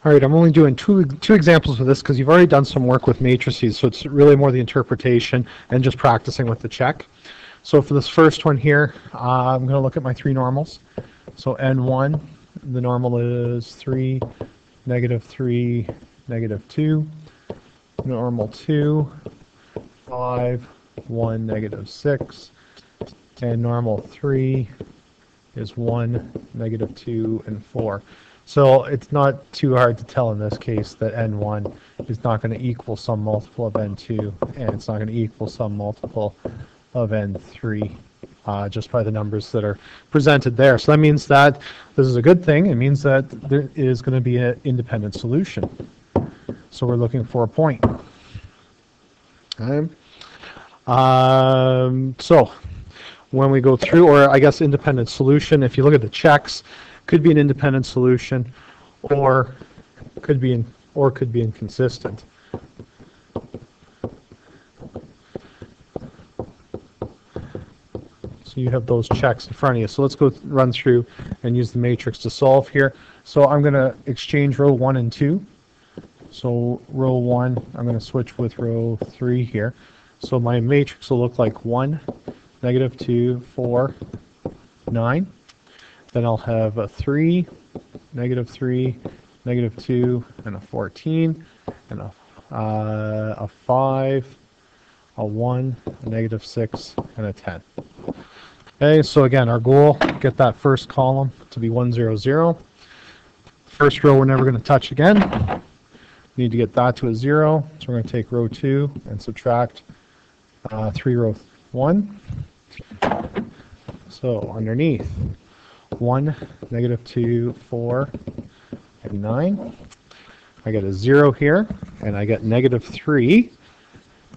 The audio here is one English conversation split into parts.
All right, I'm only doing two examples of this because you've already done some work with matrices, so it's really more the interpretation and just practicing with the check. So for this first one here, I'm going to look at my three normals. So N1, the normal is 3, -3, -2. Normal 2, 5, 1, -6. And normal 3 is 1, -2, and 4. So it's not too hard to tell in this case that N1 is not going to equal some multiple of N2, and it's not going to equal some multiple of N3 just by the numbers that are presented there. So that means that this is a good thing. It means that there is going to be an independent solution. So we're looking for a point. Okay. So when we go through, or I guess independent solution, if you look at the checks, could be an independent solution, or could be inconsistent. So you have those checks in front of you. So let's go run through and use the matrix to solve here. So I'm going to exchange row 1 and 2. So row 1, I'm going to switch with row 3 here. So my matrix will look like 1, -2, 4, 9. Then I'll have a 3, -3, -2, and a 14, and a 5, a 1, a -6, and a 10. Okay, so again, our goal, get that first column to be 1, 0, 0. First row we're never going to touch again. We need to get that to a 0, so we're going to take row 2 and subtract 3 row 1. So underneath, 1, -2, 4, and 9. I get a 0 here, and I get -3,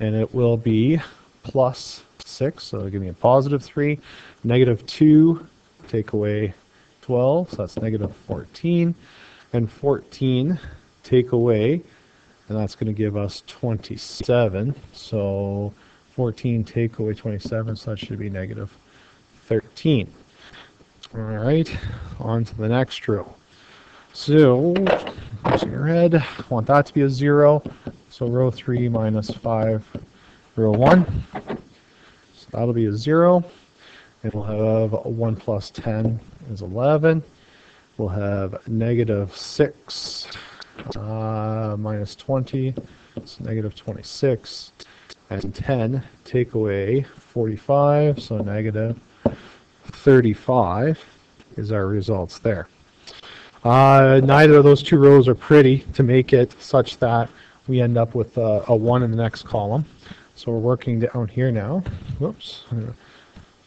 and it will be plus 6, so it'll give me a positive 3. -2, take away 12, so that's -14. And 14, take away, and that's going to give us 27. So 14 take away 27, so that should be -13. All right, on to the next row. So, using your head, I want that to be a 0. So row 3 minus 5, row 1. So that'll be a 0. And we'll have 1 plus 10 is 11. We'll have -6 minus 20, so -26. And 10 take away 45, so -35 is our results there. Neither of those two rows are pretty to make it such that we end up with a 1 in the next column. So we're working down here now. Whoops, I'm going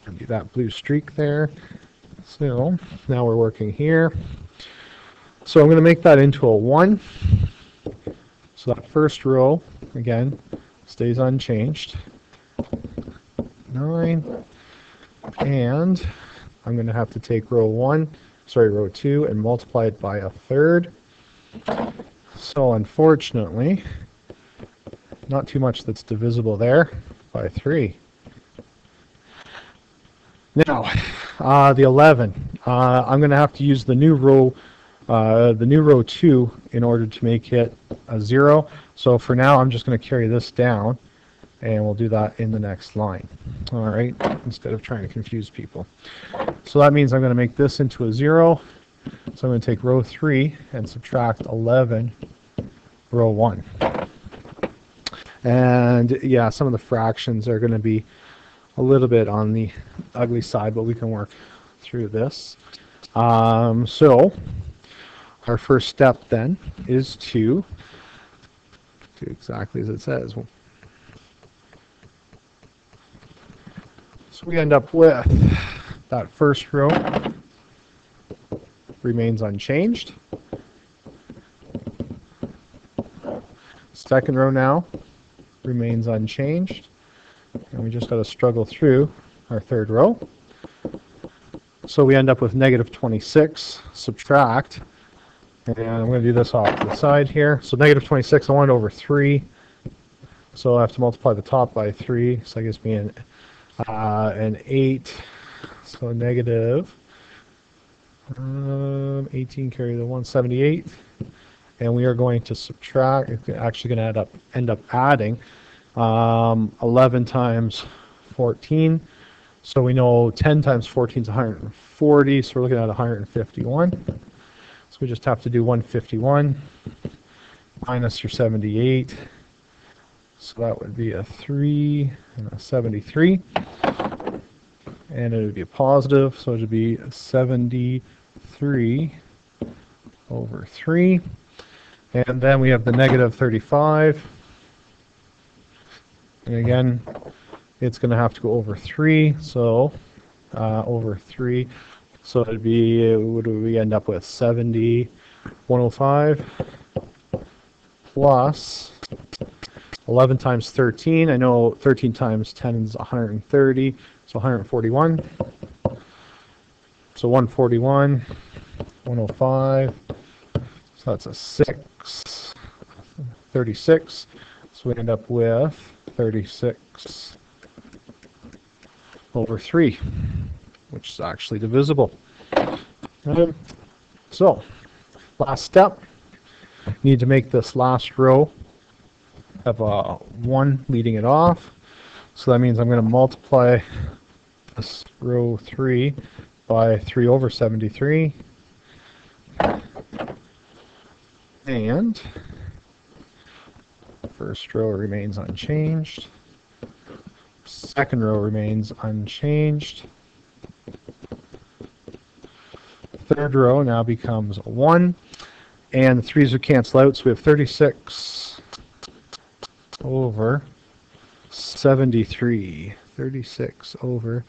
to do that blue streak there. So now we're working here. So I'm going to make that into a 1. So that first row, again, stays unchanged. 9. And I'm going to have to take row 2 and multiply it by a third. So unfortunately, not too much that's divisible there by 3. Now, the 11. I'm going to have to use the new row 2 in order to make it a 0. So for now, I'm just going to carry this down, and we'll do that in the next line. All right, instead of trying to confuse people. So that means I'm going to make this into a 0. So I'm going to take row 3 and subtract 11, row 1. And yeah, some of the fractions are going to be a little bit on the ugly side, but we can work through this. So our first step then is to do exactly as it says. So we end up with that first row remains unchanged. Second row now remains unchanged. And we just got to struggle through our third row. So we end up with -26, subtract, and I'm going to do this off to the side here. So -26, I want it over 3. So I have to multiply the top by 3. So that gives me an 8. So negative 18 carry the 178. and we are going to subtract. It's actually going to end up adding 11 times 14. So we know 10 times 14 is 140, so we're looking at 151. So we just have to do 151 minus your 78. So that would be a 3 and a 73. And it would be a positive, so it would be 73 over 3. And then we have the negative 35. And again, it's going to have to go over 3, so over 3. So it would be, what do we end up with? 70, 105 plus 11 times 13. I know 13 times 10 is 130, so 141. So 141, 105, so that's a 6, 36. So we end up with 36 over 3, which is actually divisible. So, last step, you need to make this last row have a 1 leading it off. So that means I'm going to multiply this row 3 by 3 over 73. And first row remains unchanged. Second row remains unchanged. Third row now becomes 1. And the 3's would cancel out, so we have 36 over 73. 36 over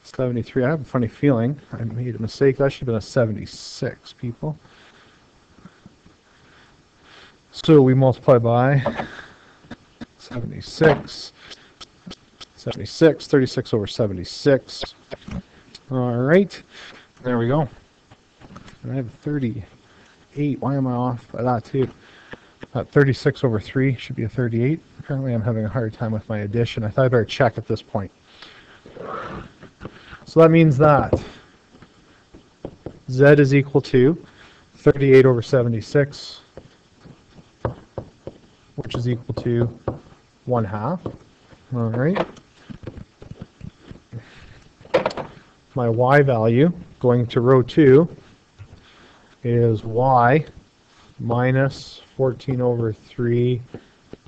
73. I have a funny feeling I made a mistake. That should have been a 76, people. So we multiply by 76. 76, 36 over 76. All right, there we go. And I have 38. Why am I off by that too? 36 over 3 should be a 38. Apparently I'm having a hard time with my addition. I thought I better check at this point. So that means that Z is equal to 38 over 76, which is equal to 1/2. All right. My Y value going to row 2 is Y minus 14 over 3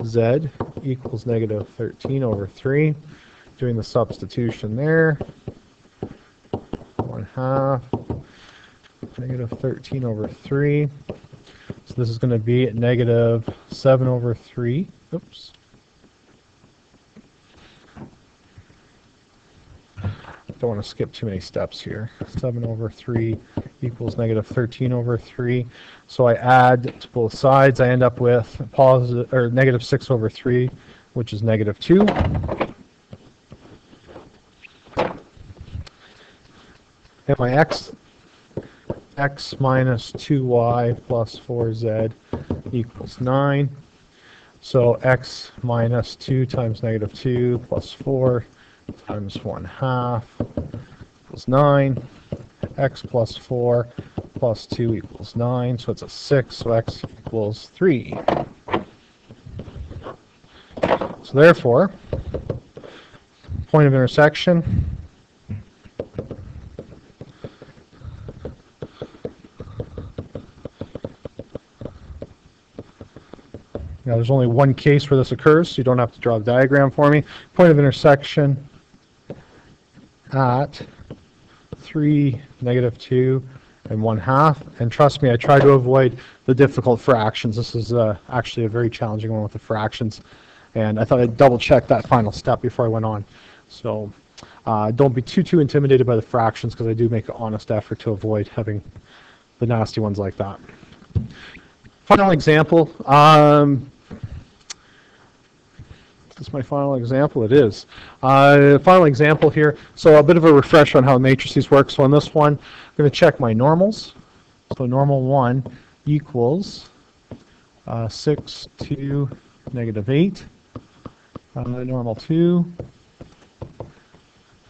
Z equals negative 13 over 3. Doing the substitution there. 1/2 negative 13 over 3. So this is going to be negative 7 over 3. Oops. Don't want to skip too many steps here. 7 over 3 equals negative 13 over 3. So I add to both sides. I end up with positive or negative 6 over 3, which is negative 2. And my x minus 2y plus 4z equals 9. So x minus 2 times negative 2 plus 4 times 1/2 equals 9. X plus 4 plus 2 equals 9. So it's a 6. So x equals 3. So therefore, point of intersection now there's only one case where this occurs, so you don't have to draw the diagram for me. Point of intersection at 3, negative 2, and 1/2. And trust me, I try to avoid the difficult fractions. This is actually a very challenging one with the fractions. And I thought I'd double check that final step before I went on. So don't be too intimidated by the fractions, because I do make an honest effort to avoid having the nasty ones like that. Final example. Is this my final example? It is. Final example here. So a bit of a refresher on how matrices work. So on this one, I'm going to check my normals. So normal 1 equals 6, 2, negative 8. Normal 2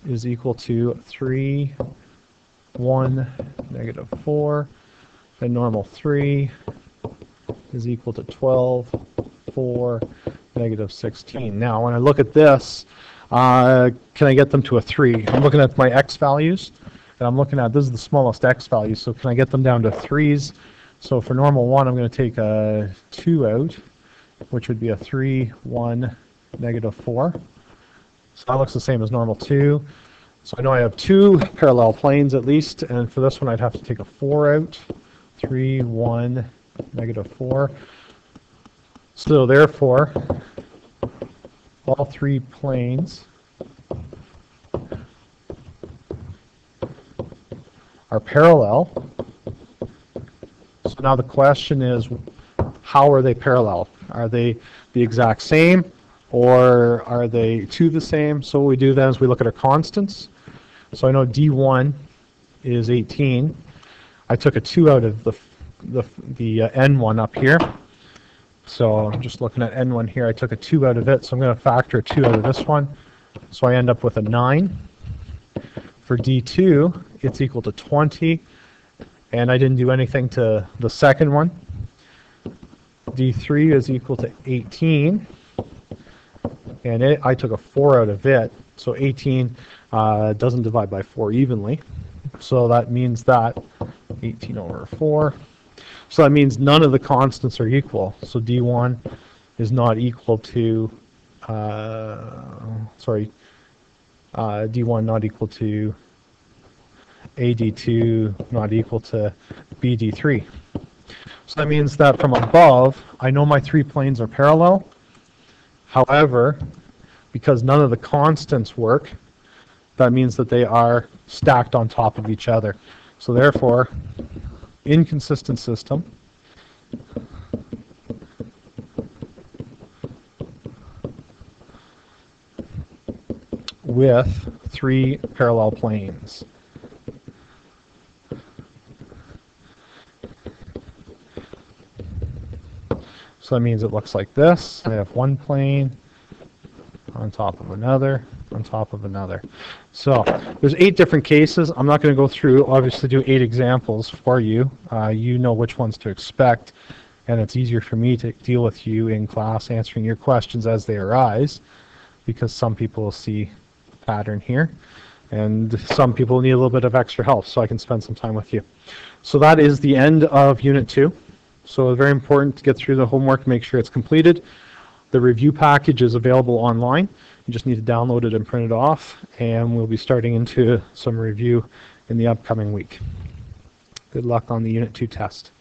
is equal to 3, 1, negative 4. And normal 3 is equal to 12, 4, negative 16. Now, when I look at this, can I get them to a 3? I'm looking at my x values, and I'm looking at, this is the smallest x value, so can I get them down to 3's? So for normal 1, I'm going to take a 2 out, which would be a 3, 1, negative 4. So that looks the same as normal 2. So I know I have 2 parallel planes at least, and for this one I'd have to take a 4 out. 3, 1, negative 4. So therefore, all 3 planes are parallel. So now the question is, how are they parallel? Are they the exact same, or are they 2 the same? So what we do then is we look at our constants. So I know D1 is 18. I took a 2 out of the N1 up here. So I'm just looking at N1 here. I took a 2 out of it, so I'm going to factor a 2 out of this one. So I end up with a 9. For D2, it's equal to 20. And I didn't do anything to the second one. D3 is equal to 18. And I took a 4 out of it. So 18 doesn't divide by 4 evenly. So that means that 18 over 4. So that means none of the constants are equal. So D1 is not equal to, D1 not equal to AD2, not equal to BD3. So that means that from above, I know my 3 planes are parallel. However, because none of the constants work, that means that they are stacked on top of each other. So therefore, inconsistent system with 3 parallel planes. So that means it looks like this. I have one plane on top of another, on top of another. So there's 8 different cases. I'm not going to go through, obviously, do 8 examples for you. You know which ones to expect, and it's easier for me to deal with you in class answering your questions as they arise, because some people will see a pattern here, and some people need a little bit of extra help, so I can spend some time with you. So that is the end of Unit 2. So it's very important to get through the homework, make sure it's completed. The review package is available online. You just need to download it and print it off, and we'll be starting into some review in the upcoming week. Good luck on the Unit 2 test.